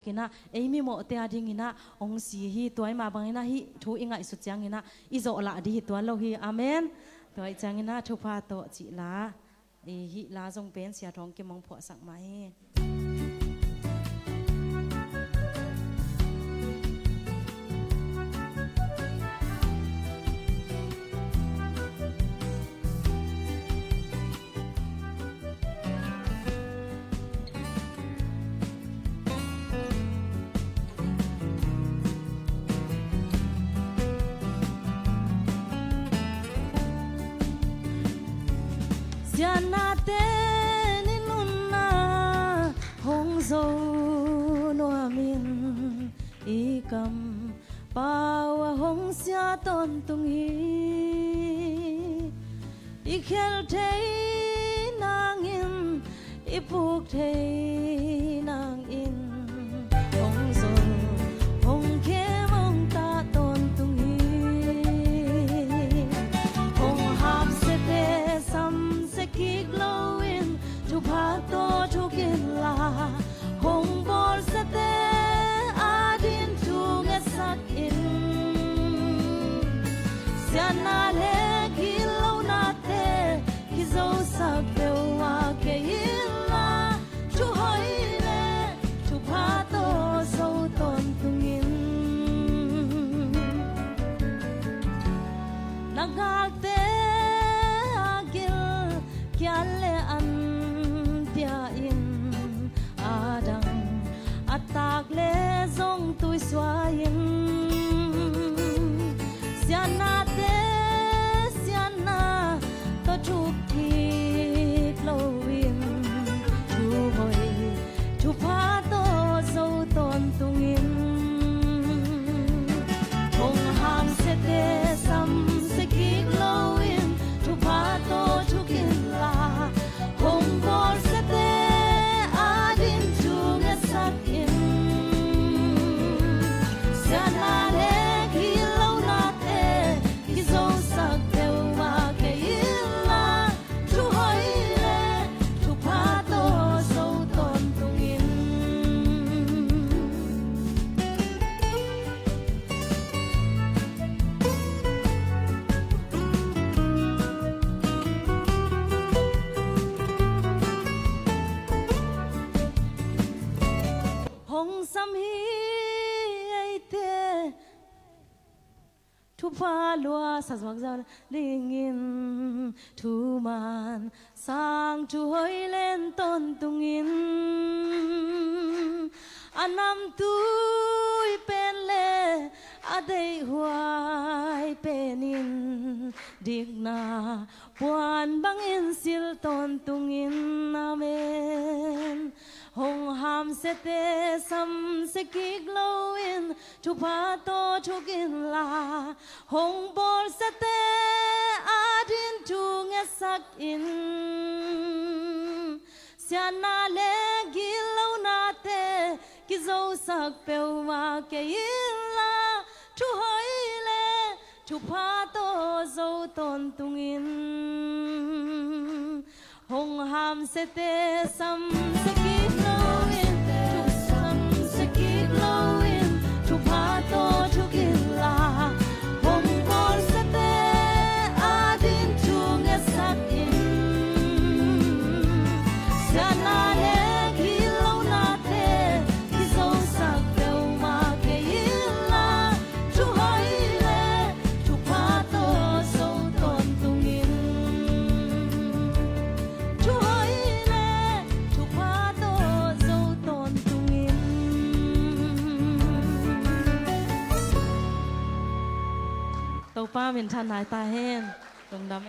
kina emi mo te ading ina ong si hi toy ma bangina hi thu inga isu chang ina izo la di hi to lo hi amen toy chang ina thu pha to chi la e hi la jong pen sia thong ke mong pho sak mai Siana tenin unna hong zo no amin ikam pawa hong sia ton tung hi ikhel thei nang in ipuk thei nang in hong zo hong ke mong ta ton tung hi hong ham se te sam keep glowing to pato to get la hong bol sa te adin to get suck in siana le kilo na te kizo sak te wa ke illa to hoile to pato so ton tungin nagate Kyale an tia in adang atak le zong tui swayin siana te siana to chuk ki glowin tu hoi tu pha to zo ton tungin hong ham se te sam se ki glowin tu pha to chukin hong bol sa te adin chung a sak in siana le kilaw na te kizo sak te wa ke illa tu hoi le tu pa to so ton tungin hong sam hi ai te thu pha lua sa zwang za ding in thu man sang thu hoi len ton tung in anam tui pen le adei huai penin digna puan bang in sil ton tung in amen hong ham se te sam se ki glowin tu pa to chukin la hong bol se te adin tu nge sak in siana le gilaw na te kizo sak pe wa ke illa tu hoi le tu pa to zo ton tungin hong ham se te sam se ki glowin tu sam se ki glowin tu pa to chukin la hong bol se te adin tu nge sak in siana le kilaw na te kizo sak te wa ke illa tu hoi le tu pa to so ton tungin tu hoi le tu pa to so ton tungin tàu pa miền Than nai ta hen đồng đam